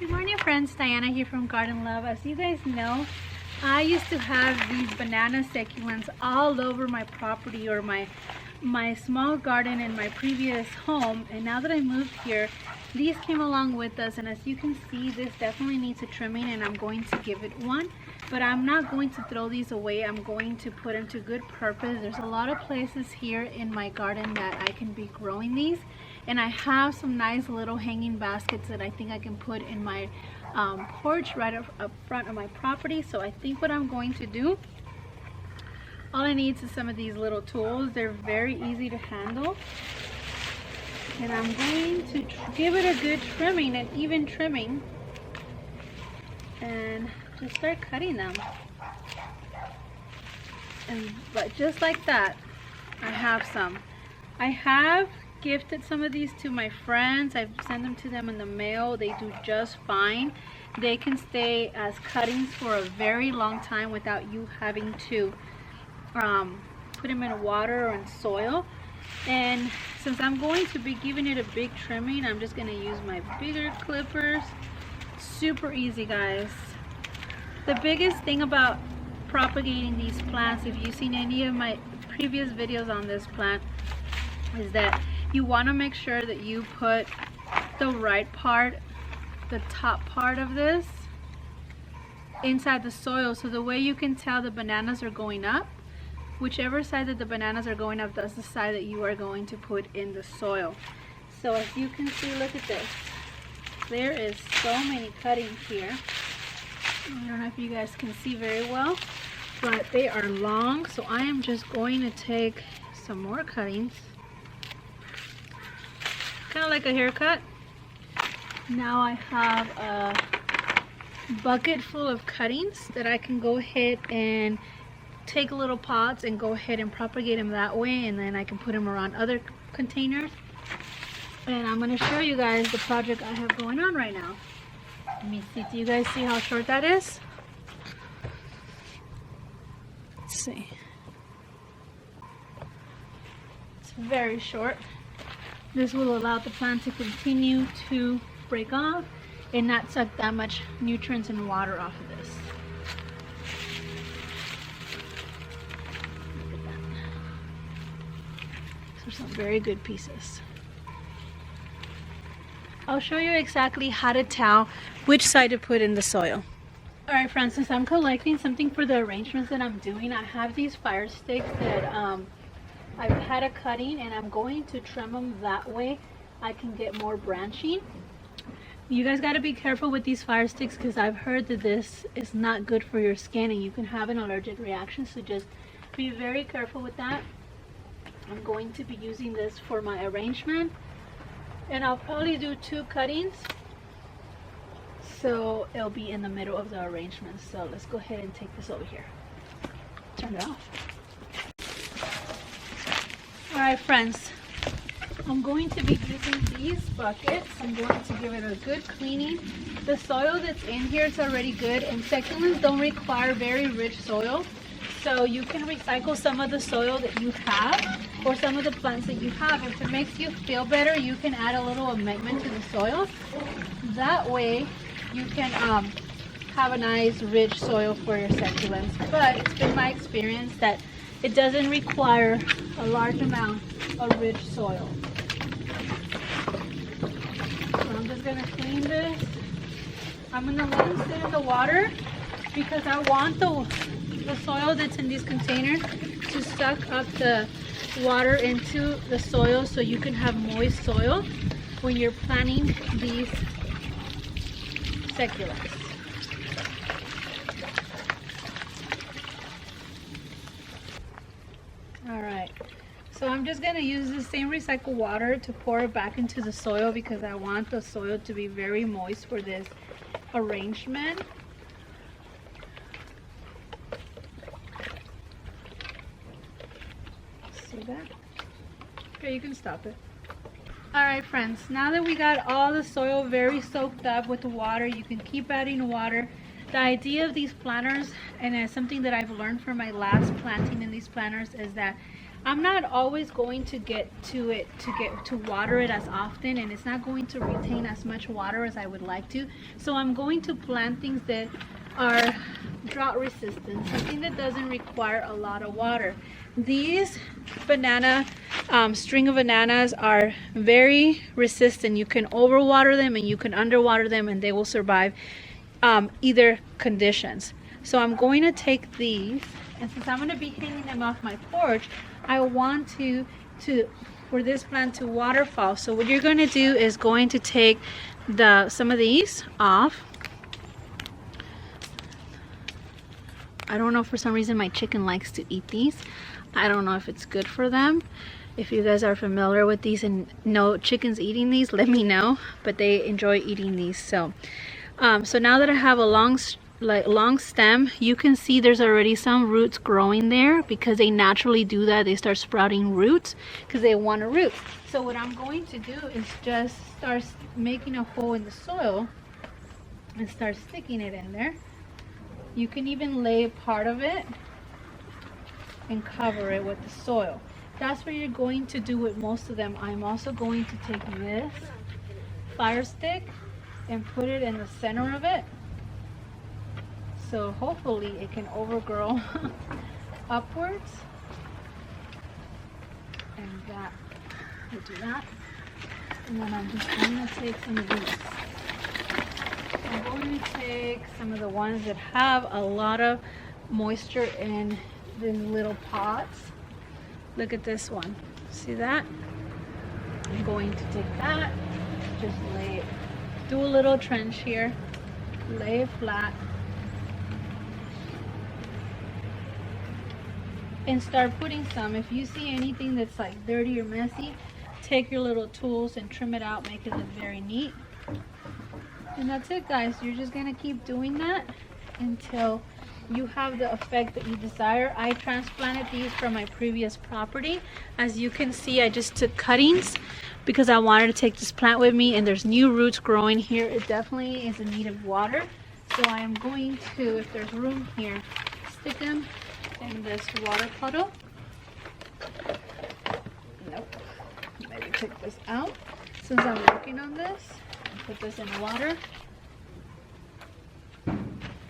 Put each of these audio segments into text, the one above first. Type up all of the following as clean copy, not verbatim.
Good morning friends, Diana here from Garden Love. As you guys know, I used to have these banana succulents all over my property or my small garden in my previous home, and now that I moved here, these came along with us, and as you can see, this definitely needs a trimming and I'm going to give it one. But I'm not going to throw these away. I'm going to put them to good purpose. There's a lot of places here in my garden that I can be growing these, and I have some nice little hanging baskets that I think I can put in my porch right up front of my property. So I think what I'm going to do, all I need is some of these little tools. They're very easy to handle, and I'm going to give it a good trimming, an even trimming, and just start cutting them. But just like that, I have some. I have gifted some of these to my friends. I've sent them to them in the mail. They do just fine. They can stay as cuttings for a very long time without you having to put them in water or in soil. And since I'm going to be giving it a big trimming, I'm just going to use my bigger clippers. Super easy, guys. The biggest thing about propagating these plants, if you've seen any of my previous videos on this plant, is that you want to make sure that you put the right part, the top part of this, inside the soil. So the way you can tell the bananas are going up, whichever side that the bananas are going up, that's the side that you are going to put in the soil. So as you can see, look at this. There is so many cuttings here. I don't know if you guys can see very well, but they are long. So I am just going to take some more cuttings, kind of like a haircut. Now I have a bucket full of cuttings that I can go ahead and take little pots and go ahead and propagate them that way, and then I can put them around other containers. And I'm going to show you guys the project I have going on right now. Let me see. Do you guys see how short that is? Let's see. It's very short. This will allow the plant to continue to break off and not suck that much nutrients and water off of this. Look at that. These are some very good pieces. I'll show you exactly how to tell which side to put in the soil. Alright friends, since I'm collecting something for the arrangements that I'm doing, I have these fire sticks that I've had a cutting, and I'm going to trim them that way I can get more branching. You guys got to be careful with these fire sticks, because I've heard that this is not good for your skin and you can have an allergic reaction, so just be very careful with that. I'm going to be using this for my arrangement, and I'll probably do 2 cuttings, so it'll be in the middle of the arrangement. So let's go ahead and take this over here. Turn it off. Alright friends, I'm going to be using these buckets. I'm going to give it a good cleaning. The soil that's in here is already good, and succulents don't require very rich soil. So you can recycle some of the soil that you have, or some of the plants that you have. If it makes you feel better, you can add a little amendment to the soil. That way you can have a nice rich soil for your succulents. But it's been my experience that it doesn't require a large amount of rich soil. So I'm just going to clean this. I'm going to let them sit in the water, because I want the soil that's in these containers to suck up the water into the soil, so you can have moist soil when you're planting these succulents. Alright, so I'm just going to use the same recycled water to pour it back into the soil, because I want the soil to be very moist for this arrangement. See that? Okay, you can stop it. Alright friends, now that we got all the soil very soaked up with the water, you can keep adding water. The idea of these planters, and it's something that I've learned from my last planting in these planters, is that I'm not always going to get to water it as often, and it's not going to retain as much water as I would like to. So I'm going to plant things that are drought resistant, something that doesn't require a lot of water. These banana string of bananas are very resistant. You can overwater them and you can underwater them, and they will survive either conditions. So I'm going to take these, and since I'm going to be hanging them off my porch, I want for this plant to waterfall. So what you're going to do is going to take some of these off. I don't know, for some reason my chicken likes to eat these. I don't know if it's good for them. If you guys are familiar with these and know chickens eating these, let me know. But they enjoy eating these. So so now that I have a long stem, you can see there's already some roots growing there, because they naturally do that. They start sprouting roots because they want a root. So what I'm going to do is just start making a hole in the soil and start sticking it in there. You can even lay part of it and cover it with the soil. That's what you're going to do with most of them. I'm also going to take this fire stick and put it in the center of it. So hopefully it can overgrow upwards. And that will do that. And then I'm just going to take some of these. I'm going to take some of the ones that have a lot of moisture in these little pots. Look at this one. See that? I'm going to take that, just lay it, do a little trench here, lay it flat, and start putting some. If you see anything that's like dirty or messy, take your little tools and trim it out, make it look very neat. And that's it, guys. You're just gonna keep doing that until you have the effect that you desire. I transplanted these from my previous property. As you can see, I just took cuttings because I wanted to take this plant with me, and there's new roots growing here. It definitely is in need of water. So I am going to, if there's room here, stick them in this water puddle. Nope. Maybe take this out since I'm working on this. Put this in water,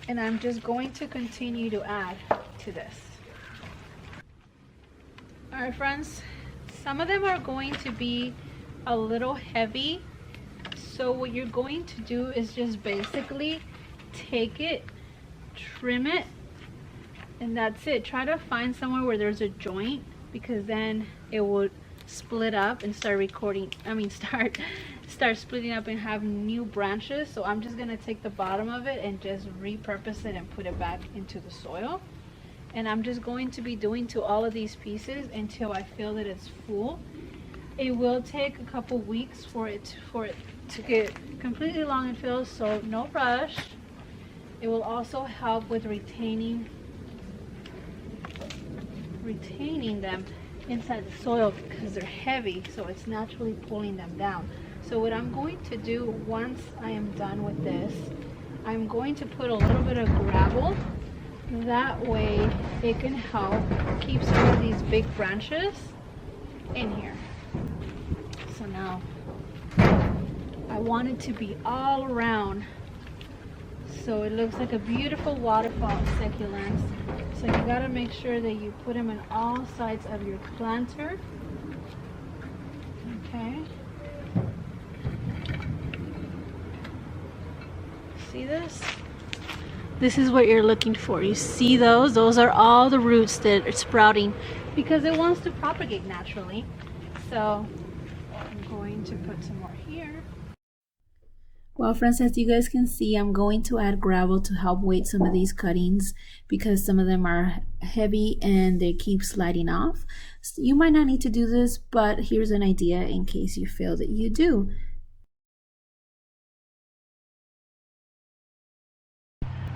and I'm just going to continue to add to this. Alright friends, some of them are going to be a little heavy, so what you're going to do is just basically take it, trim it, and that's it. Try to find somewhere where there's a joint, because then it will split up and start splitting up and have new branches. So I'm just gonna take the bottom of it and just repurpose it and put it back into the soil. And I'm just going to be doing to all of these pieces until I feel that it's full. It will take a couple weeks for it to get completely long and filled, so no rush. It will also help with retaining them inside the soil because they're heavy, so it's naturally pulling them down. So what I'm going to do once I am done with this, I'm going to put a little bit of gravel. That way it can help keep some of these big branches in here. So now I want it to be all around, so it looks like a beautiful waterfall of succulents. So you gotta make sure that you put them in all sides of your planter. Okay. See this? This is what you're looking for. You see those? Those are all the roots that are sprouting because it wants to propagate naturally. So I'm going to put some more here. Well friends, as you guys can see, I'm going to add gravel to help weight some of these cuttings because some of them are heavy and they keep sliding off. So you might not need to do this, but here's an idea in case you feel that you do.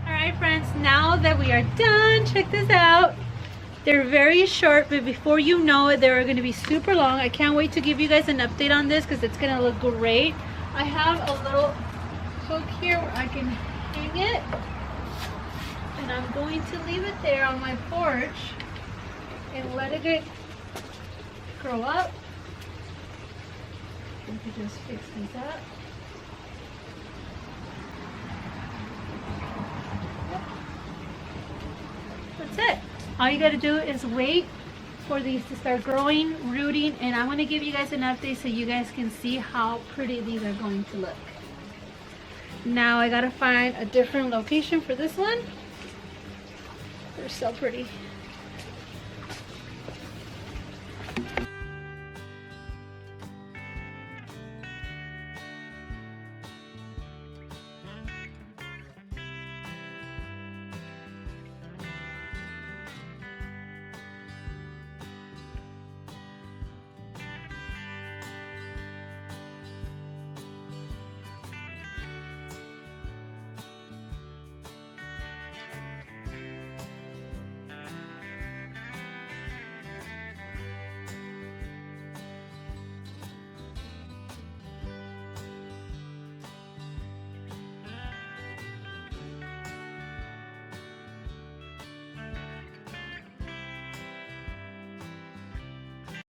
Alright friends, now that we are done, check this out. They're very short, but before you know it, they're going to be super long. I can't wait to give you guys an update on this because it's going to look great. I have a little hook here where I can hang it, and I'm going to leave it there on my porch and let it get curl up. We can just fix these up. That's it. All you got to do is wait for these to start growing, rooting, and I want to give you guys an update so you guys can see how pretty these are going to look. Now I got to find a different location for this one. They're so pretty.